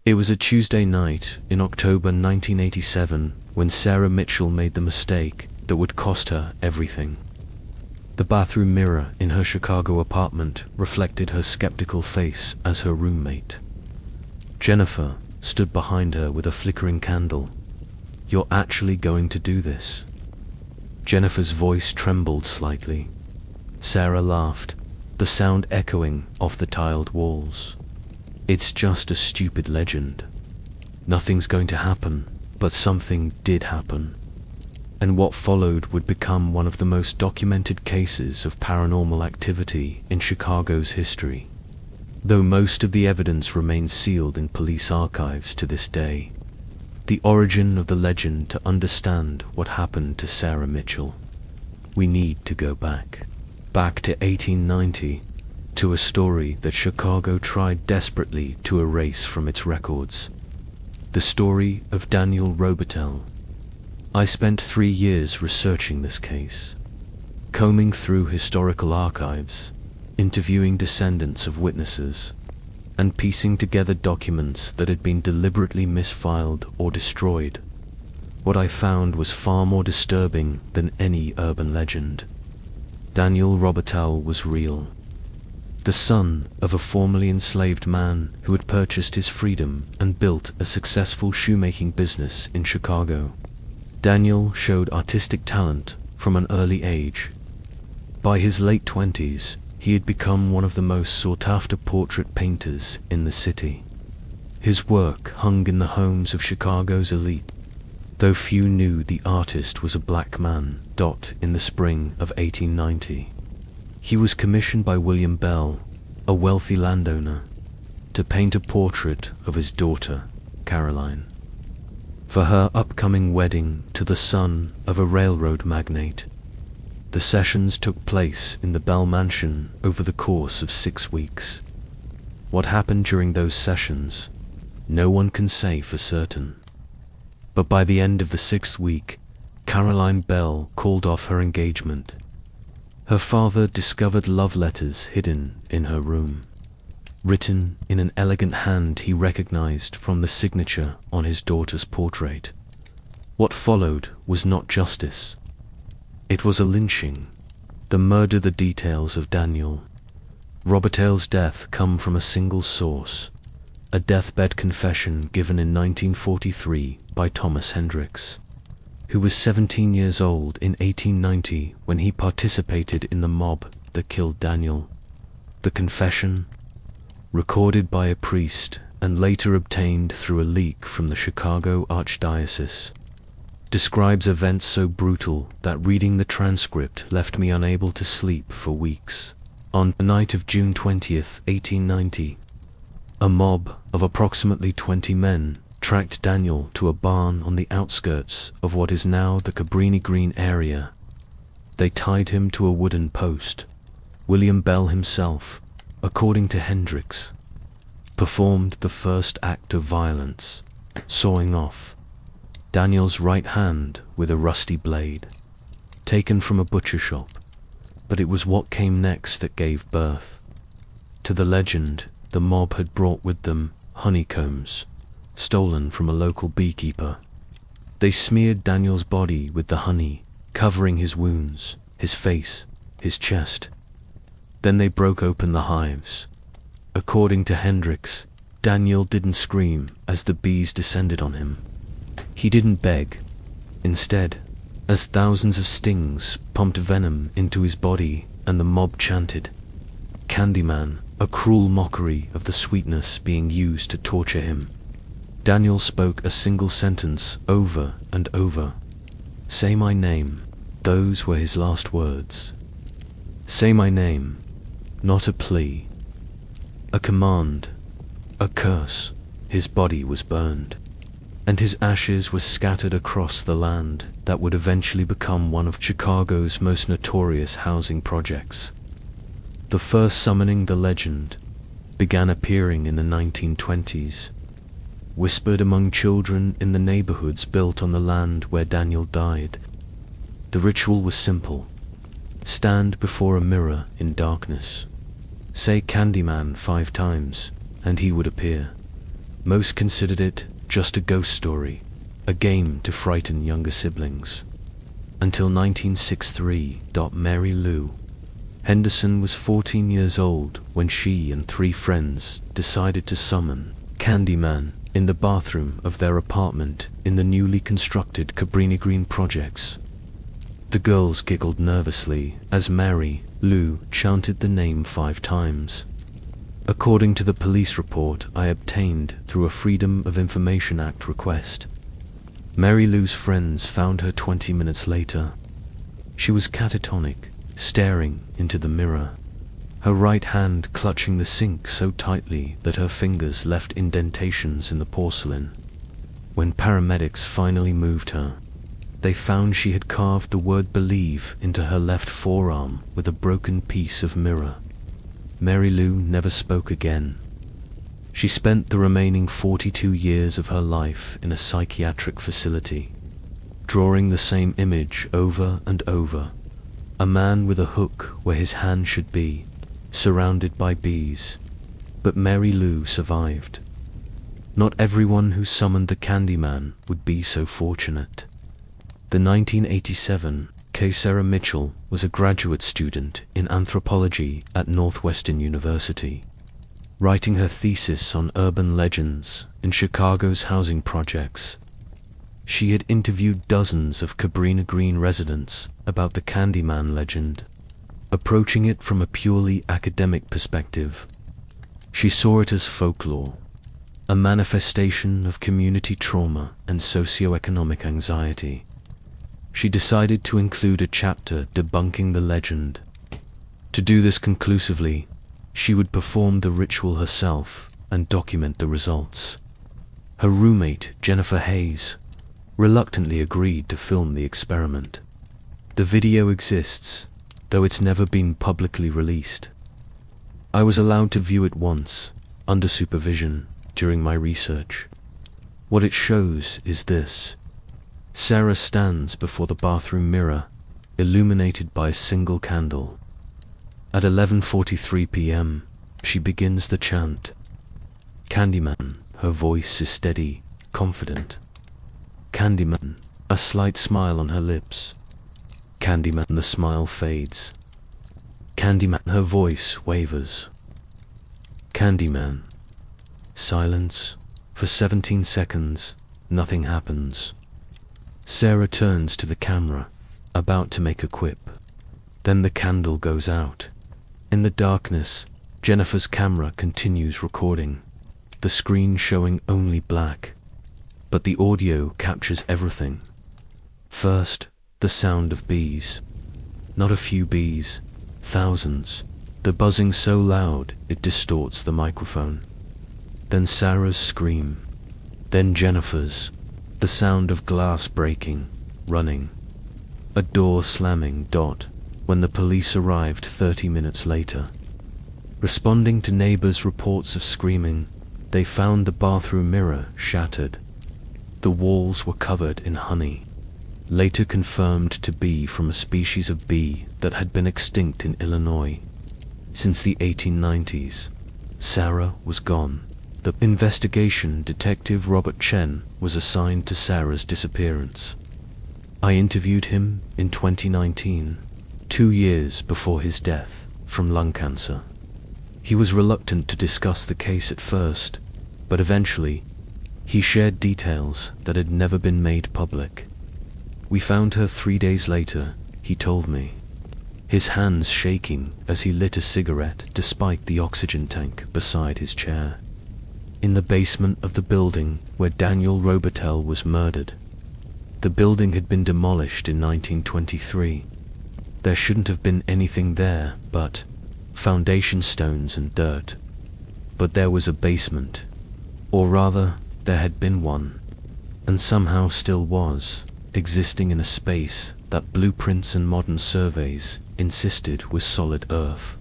It was a Tuesday night in October 1987 when Sarah Mitchell made the mistake that would cost her everything. The bathroom mirror in her Chicago apartment reflected her skeptical face as her roommate. Jennifer stood behind her with a flickering candle. "You're actually going to do this?" Jennifer's voice trembled slightly. Sarah laughed, the sound echoing off the tiled walls. "It's just a stupid legend. Nothing's going to happen," but something did happen. And what followed would become one of the most documented cases of paranormal activity in Chicago's history. Though most of the evidence remains sealed in police archives to this day, the origin of the legend to understand what happened to Sarah Mitchell, we need to go back to 1890, to a story that Chicago tried desperately to erase from its records. The story of Daniel Robitaille. I spent 3 years researching this case, combing through historical archives, interviewing descendants of witnesses, and piecing together documents that had been deliberately misfiled or destroyed. What I found was far more disturbing than any urban legend. Daniel Robitaille was real. The son of a formerly enslaved man who had purchased his freedom and built a successful shoemaking business in Chicago. Daniel showed artistic talent from an early age. By his late 20s, he had become one of the most sought-after portrait painters in the city. His work hung in the homes of Chicago's elite, though few knew the artist was a black man. In the spring of 1890, he was commissioned by William Bell, a wealthy landowner, to paint a portrait of his daughter, Caroline, for her upcoming wedding to the son of a railroad magnate. The sessions took place in the Bell Mansion over the course of 6 weeks. What happened during those sessions, no one can say for certain. But by the end of the 6th week, Caroline Bell called off her engagement. Her father discovered love letters hidden in her room, written in an elegant hand he recognized from the signature on his daughter's portrait. What followed was not justice. It was a lynching. The murder, the details of Daniel Robitaille's death come from a single source, a deathbed confession given in 1943 by Thomas Hendricks, who was 17 years old in 1890 when he participated in the mob that killed Daniel. The confession, recorded by a priest and later obtained through a leak from the Chicago Archdiocese, describes events so brutal that reading the transcript left me unable to sleep for weeks. On the night of June 20th, 1890, a mob of approximately 20 men tracked Daniel to a barn on the outskirts of what is now the Cabrini Green area. They tied him to a wooden post. William Bell himself, according to Hendricks, performed the first act of violence, sawing off Daniel's right hand with a rusty blade, taken from a butcher shop. But it was what came next that gave birth to the legend. The mob had brought with them honeycombs, stolen from a local beekeeper. They smeared Daniel's body with the honey, covering his wounds, his face, his chest. Then they broke open the hives. According to Hendricks, Daniel didn't scream as the bees descended on him. He didn't beg. Instead, as thousands of stings pumped venom into his body and the mob chanted, "Candyman," a cruel mockery of the sweetness being used to torture him. Daniel spoke a single sentence over and over. "Say my name." Those were his last words. Say my name, not a plea, a command, a curse. His body was burned, and his ashes were scattered across the land that would eventually become one of Chicago's most notorious housing projects. The first summoning the legend began appearing in the 1920s, whispered among children in the neighborhoods built on the land where Daniel died. The ritual was simple. Stand before a mirror in darkness. Say Candyman 5 times, and he would appear. Most considered it just a ghost story, a game to frighten younger siblings. Until 1963. Mary Lou Henderson was 14 years old when she and 3 friends decided to summon Candyman in the bathroom of their apartment in the newly constructed Cabrini Green projects. The girls giggled nervously as Mary Lou chanted the name 5 times. According to the police report I obtained through a Freedom of Information Act request, Mary Lou's friends found her 20 minutes later. She was catatonic, staring into the mirror, her right hand clutching the sink so tightly that her fingers left indentations in the porcelain. When paramedics finally moved her, they found she had carved the word believe into her left forearm with a broken piece of mirror. Mary Lou never spoke again. She spent the remaining 42 years of her life in a psychiatric facility, drawing the same image over and over, a man with a hook where his hand should be, surrounded by bees. But Mary Lou survived. Not everyone who summoned the Candyman would be so fortunate. The 1987 Sarah Mitchell was a graduate student in anthropology at Northwestern University, writing her thesis on urban legends in Chicago's housing projects. She had interviewed dozens of Cabrini Green residents about the Candyman legend, approaching it from a purely academic perspective. She saw it as folklore, a manifestation of community trauma and socioeconomic anxiety. She decided to include a chapter debunking the legend. To do this conclusively, she would perform the ritual herself and document the results. Her roommate, Jennifer Hayes, reluctantly agreed to film the experiment. The video exists, though it's never been publicly released. I was allowed to view it once, under supervision, during my research. What it shows is this. Sarah stands before the bathroom mirror, illuminated by a single candle. At 11:43 p.m., she begins the chant. Candyman, her voice is steady, confident. Candyman, a slight smile on her lips. Candyman, the smile fades. Candyman, her voice wavers. Candyman. Silence. For 17 seconds, nothing happens. Sarah turns to the camera, about to make a quip. Then the candle goes out. In the darkness, Jennifer's camera continues recording, the screen showing only black. But the audio captures everything. First, the sound of bees. Not a few bees, thousands, the buzzing so loud it distorts the microphone. Then Sarah's scream. Then Jennifer's. The sound of glass breaking, running. A door slamming. When the police arrived 30 minutes later. Responding to neighbors' reports of screaming, they found the bathroom mirror shattered. The walls were covered in honey, later confirmed to be from a species of bee that had been extinct in Illinois. Since the 1890s, Sarah was gone. The investigation detective Robert Chen was assigned to Sarah's disappearance. I interviewed him in 2019, 2 years before his death from lung cancer. He was reluctant to discuss the case at first, but eventually, he shared details that had never been made public. We found her 3 days later, he told me, his hands shaking as he lit a cigarette despite the oxygen tank beside his chair. In the basement of the building where Daniel Robitaille was murdered. The building had been demolished in 1923. There shouldn't have been anything there but foundation stones and dirt. But there was a basement, or rather, there had been one, and somehow still was, existing in a space that blueprints and modern surveys insisted was solid earth.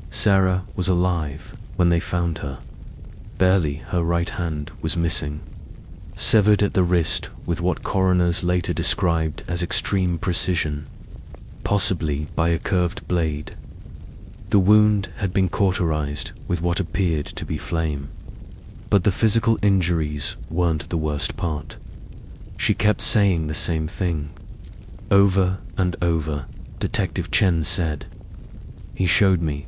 Sarah was alive when they found her. Barely her right hand was missing, severed at the wrist with what coroners later described as extreme precision, possibly by a curved blade. The wound had been cauterized with what appeared to be flame. But the physical injuries weren't the worst part. She kept saying the same thing. Over and over, Detective Chen said. He showed me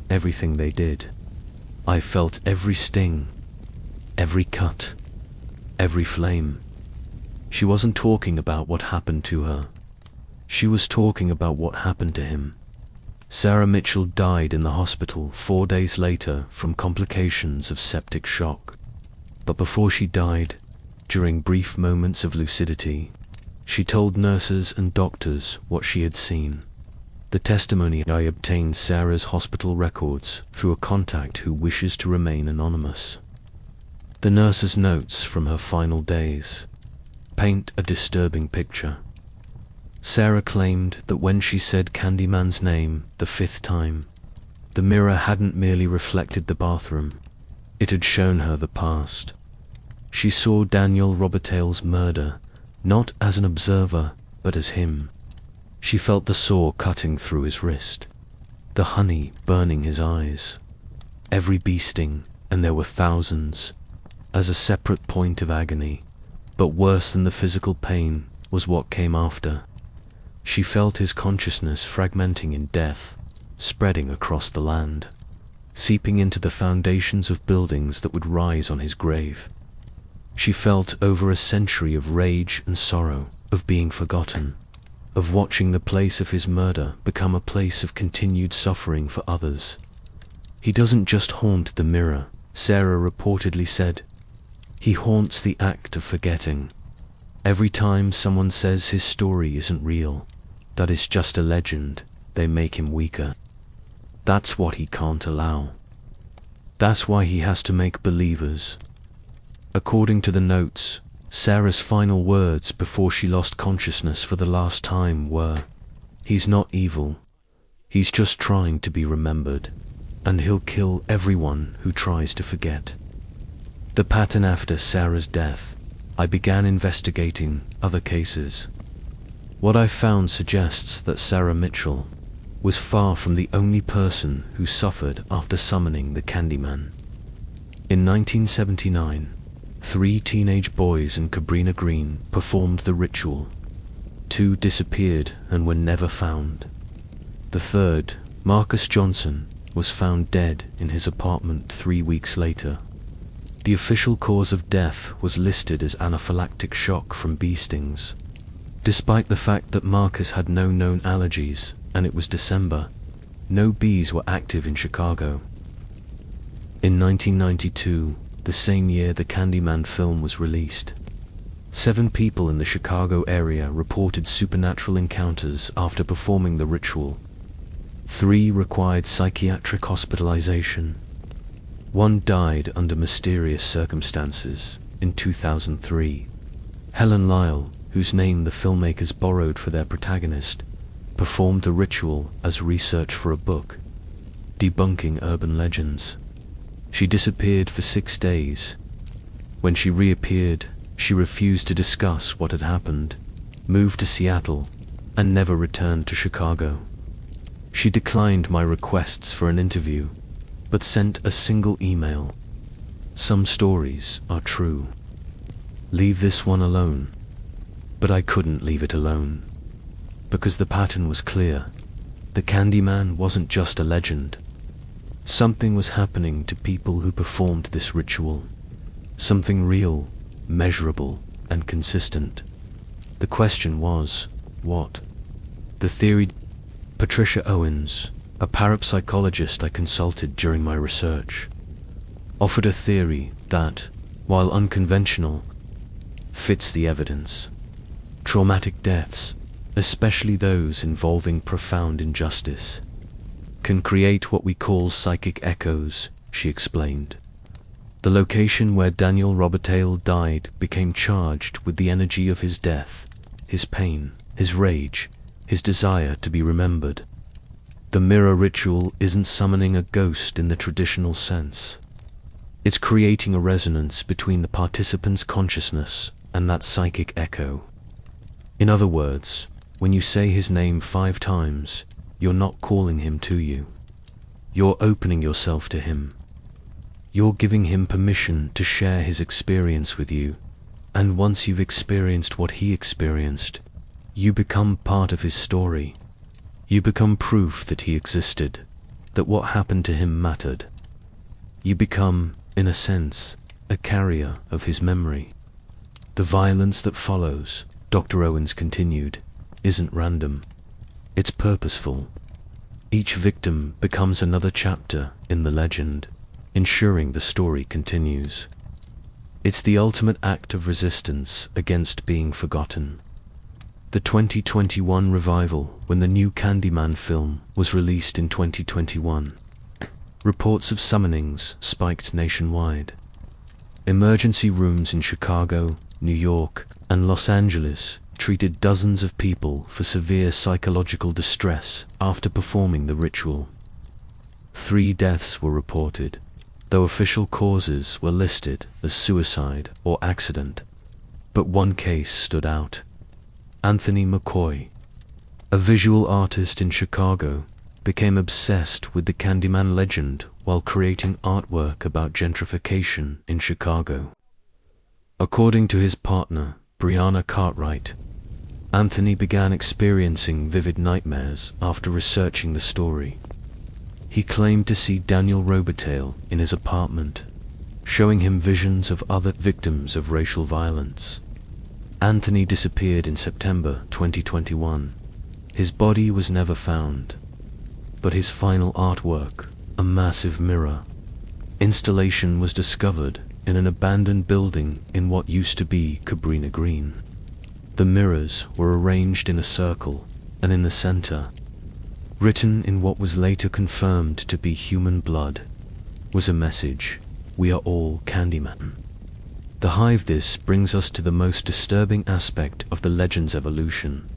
everything they did. I felt every sting, every cut, every flame. She wasn't talking about what happened to her. She was talking about what happened to him. Sarah Mitchell died in the hospital 4 days later from complications of septic shock. But before she died, during brief moments of lucidity, she told nurses and doctors what she had seen. The testimony I obtained Sarah's hospital records through a contact who wishes to remain anonymous. The nurse's notes from her final days paint a disturbing picture. Sarah claimed that when she said Candyman's name the 5th time, the mirror hadn't merely reflected the bathroom, it had shown her the past. She saw Daniel Robitaille's murder, not as an observer, but as him. She felt the saw cutting through his wrist, the honey burning his eyes, every bee sting, and there were thousands, as a separate point of agony. But worse than the physical pain was what came after. She felt his consciousness fragmenting in death, spreading across the land, seeping into the foundations of buildings that would rise on his grave. She felt over a century of rage and sorrow, of being forgotten, of watching the place of his murder become a place of continued suffering for others. He doesn't just haunt the mirror, Sarah reportedly said. He haunts the act of forgetting. Every time someone says his story isn't real, that it's just a legend, they make him weaker. That's what he can't allow. That's why he has to make believers. According to the notes, Sarah's final words before she lost consciousness for the last time were, "He's not evil. He's just trying to be remembered, and he'll kill everyone who tries to forget." The pattern after Sarah's death, I began investigating other cases. What I found suggests that Sarah Mitchell was far from the only person who suffered after summoning the Candyman. In 1979, 3 teenage boys in Cabrini Green performed the ritual. 2 disappeared and were never found. The third, Marcus Johnson, was found dead in his apartment 3 weeks later. The official cause of death was listed as anaphylactic shock from bee stings. Despite the fact that Marcus had no known allergies and it was December, no bees were active in Chicago. In 1992, the same year the Candyman film was released, 7 people in the Chicago area reported supernatural encounters after performing the ritual. 3 required psychiatric hospitalization. 1 died under mysterious circumstances in 2003. Helen Lyle, whose name the filmmakers borrowed for their protagonist, performed the ritual as research for a book, debunking urban legends. She disappeared for 6 days. When she reappeared, she refused to discuss what had happened, moved to Seattle, and never returned to Chicago. She declined my requests for an interview, but sent a single email. "Some stories are true. Leave this one alone." But I couldn't leave it alone, because the pattern was clear. The Candyman wasn't just a legend. Something was happening to people who performed this ritual. Something real, measurable, and consistent. The question was, what? The theory. Patricia Owens, a parapsychologist I consulted during my research, offered a theory that, while unconventional, fits the evidence. Traumatic deaths, especially those involving profound injustice, can create what we call psychic echoes, she explained. The location where Daniel Robitaille died became charged with the energy of his death, his pain, his rage, his desire to be remembered. The mirror ritual isn't summoning a ghost in the traditional sense. It's creating a resonance between the participant's consciousness and that psychic echo. In other words, when you say his name 5 times, you're not calling him to you. You're opening yourself to him. You're giving him permission to share his experience with you, and once you've experienced what he experienced, you become part of his story. You become proof that he existed, that what happened to him mattered. You become, in a sense, a carrier of his memory. The violence that follows, Dr. Owens continued, isn't random. It's purposeful. Each victim becomes another chapter in the legend, ensuring the story continues. It's the ultimate act of resistance against being forgotten. The 2021 revival, when the new Candyman film was released in 2021. Reports of summonings spiked nationwide. Emergency rooms in Chicago, New York, and Los Angeles treated dozens of people for severe psychological distress after performing the ritual. 3 deaths were reported, though official causes were listed as suicide or accident. But one case stood out. Anthony McCoy, a visual artist in Chicago, became obsessed with the Candyman legend while creating artwork about gentrification in Chicago. According to his partner, Brianna Cartwright, Anthony began experiencing vivid nightmares after researching the story. He claimed to see Daniel Robitaille in his apartment, showing him visions of other victims of racial violence. Anthony disappeared in September 2021. His body was never found, but his final artwork, a massive mirror installation, was discovered in an abandoned building in what used to be Cabrini Green. The mirrors were arranged in a circle, and in the center, written in what was later confirmed to be human blood, was a message: "We are all Candyman." The hive. This brings us to the most disturbing aspect of the legend's evolution.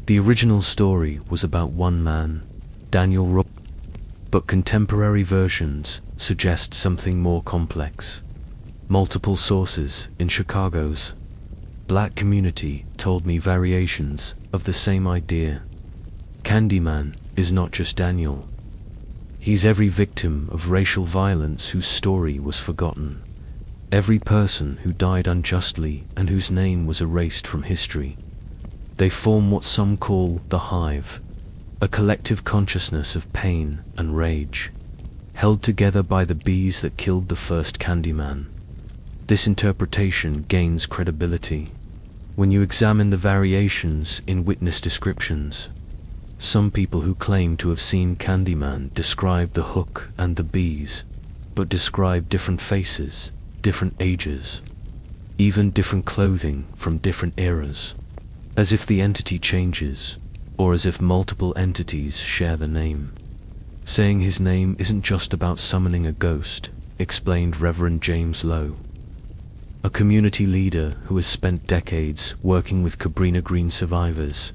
The original story was about one man, Daniel Robitaille, but contemporary versions suggest something more complex. Multiple sources in Chicago's Black community told me variations of the same idea. Candyman is not just Daniel. He's every victim of racial violence whose story was forgotten. Every person who died unjustly and whose name was erased from history. They form what some call the hive, a collective consciousness of pain and rage, held together by the bees that killed the first Candyman. This interpretation gains credibility when you examine the variations in witness descriptions. Some people who claim to have seen Candyman describe the hook and the bees, but describe different faces, different ages, even different clothing from different eras, as if the entity changes, or as if multiple entities share the name. Saying his name isn't just about summoning a ghost, explained Reverend James Lowe, a community leader who has spent decades working with Cabrini Green survivors.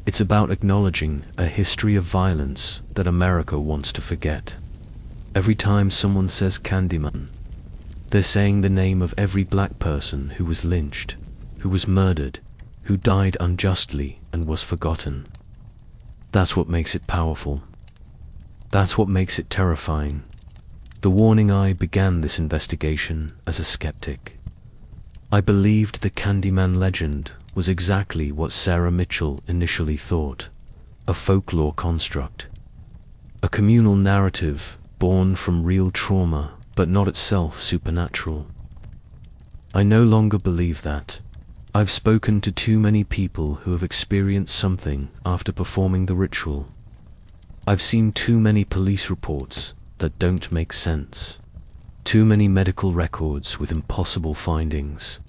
It's about acknowledging a history of violence that America wants to forget. Every time someone says Candyman, they're saying the name of every black person who was lynched, who was murdered, who died unjustly and was forgotten. That's what makes it powerful. That's what makes it terrifying. The Warning Eye began this investigation as a skeptic. I believed the Candyman legend was exactly what Sarah Mitchell initially thought, a folklore construct, a communal narrative born from real trauma, but not itself supernatural. I no longer believe that. I've spoken to too many people who have experienced something after performing the ritual. I've seen too many police reports that don't make sense. Too many medical records with impossible findings.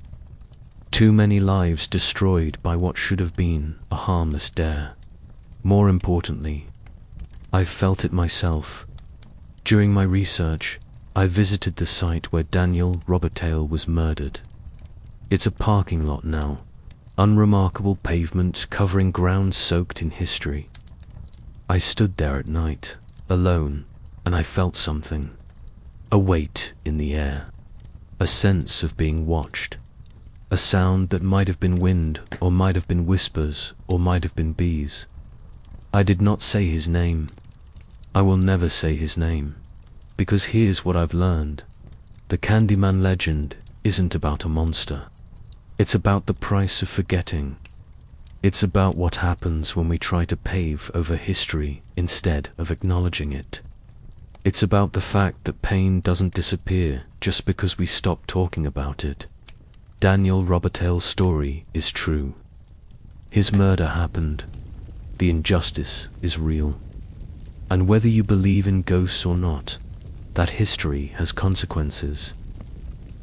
Too many lives destroyed by what should have been a harmless dare. More importantly, I've felt it myself. During my research, I visited the site where Daniel Robitaille was murdered. It's a parking lot now, unremarkable pavement covering ground soaked in history. I stood there at night, alone, and I felt something. A weight in the air. A sense of being watched. A sound that might have been wind, or might have been whispers, or might have been bees. I did not say his name. I will never say his name, because here's what I've learned. The Candyman legend isn't about a monster. It's about the price of forgetting. It's about what happens when we try to pave over history instead of acknowledging it. It's about the fact that pain doesn't disappear just because we stop talking about it. Daniel Robitaille's story is true. His murder happened. The injustice is real. And whether you believe in ghosts or not, that history has consequences.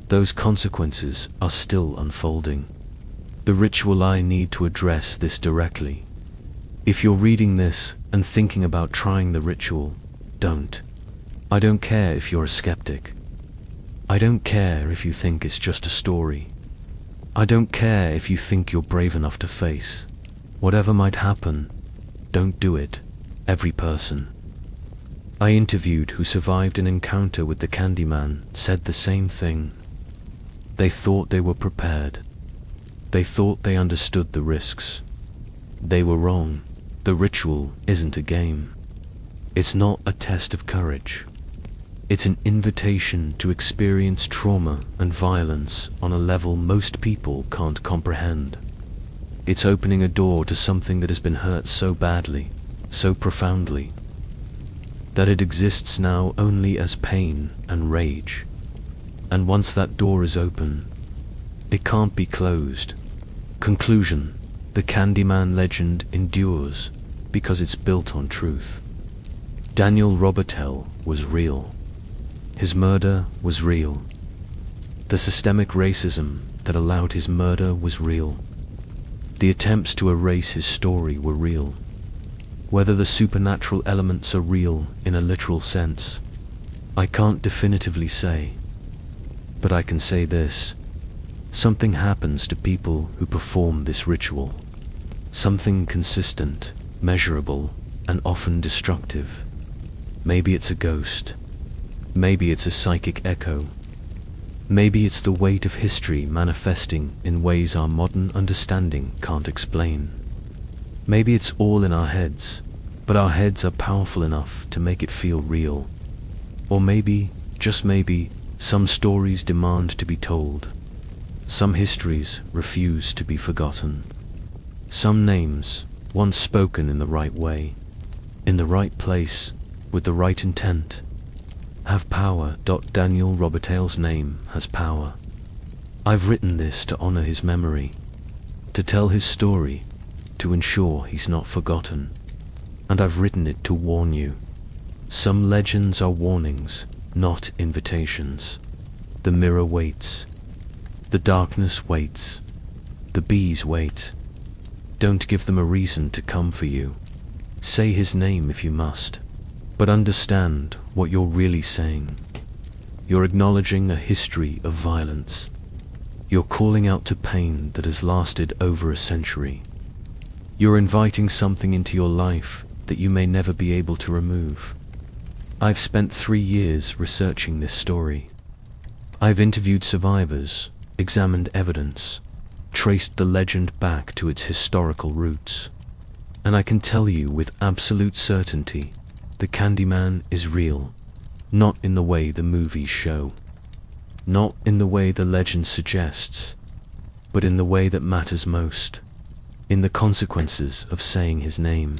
Those consequences are still unfolding. The ritual I need to address this directly. If you're reading this and thinking about trying the ritual, don't. I don't care if you're a skeptic. I don't care if you think it's just a story. I don't care if you think you're brave enough to face. Whatever might happen, don't do it. Every person I interviewed who survived an encounter with the Candyman said the same thing. They thought they were prepared. They thought they understood the risks. They were wrong. The ritual isn't a game. It's not a test of courage. It's an invitation to experience trauma and violence on a level most people can't comprehend. It's opening a door to something that has been hurt so badly, so profoundly, that it exists now only as pain and rage. And once that door is open, it can't be closed. Conclusion: the Candyman legend endures because it's built on truth. Daniel Robitaille was real. His murder was real. The systemic racism that allowed his murder was real. The attempts to erase his story were real. Whether the supernatural elements are real in a literal sense, I can't definitively say. But I can say this: something happens to people who perform this ritual. Something consistent, measurable, and often destructive. Maybe it's a ghost. Maybe it's a psychic echo. Maybe it's the weight of history manifesting in ways our modern understanding can't explain. Maybe it's all in our heads, but our heads are powerful enough to make it feel real. Or maybe, just maybe, some stories demand to be told. Some histories refuse to be forgotten. Some names, once spoken in the right way, in the right place, with the right intent, have power. Daniel Robitaille's name has power. I've written this to honor his memory, to tell his story, to ensure he's not forgotten. And I've written it to warn you. Some legends are warnings, not invitations. The mirror waits. The darkness waits. The bees wait. Don't give them a reason to come for you. Say his name if you must, but understand what you're really saying. You're acknowledging a history of violence. You're calling out to pain that has lasted over a century. You're inviting something into your life that you may never be able to remove. I've spent 3 years researching this story. I've interviewed survivors, examined evidence, traced the legend back to its historical roots. And I can tell you with absolute certainty, the Candyman is real. Not in the way the movies show. Not in the way the legend suggests, but in the way that matters most. In the consequences of saying his name.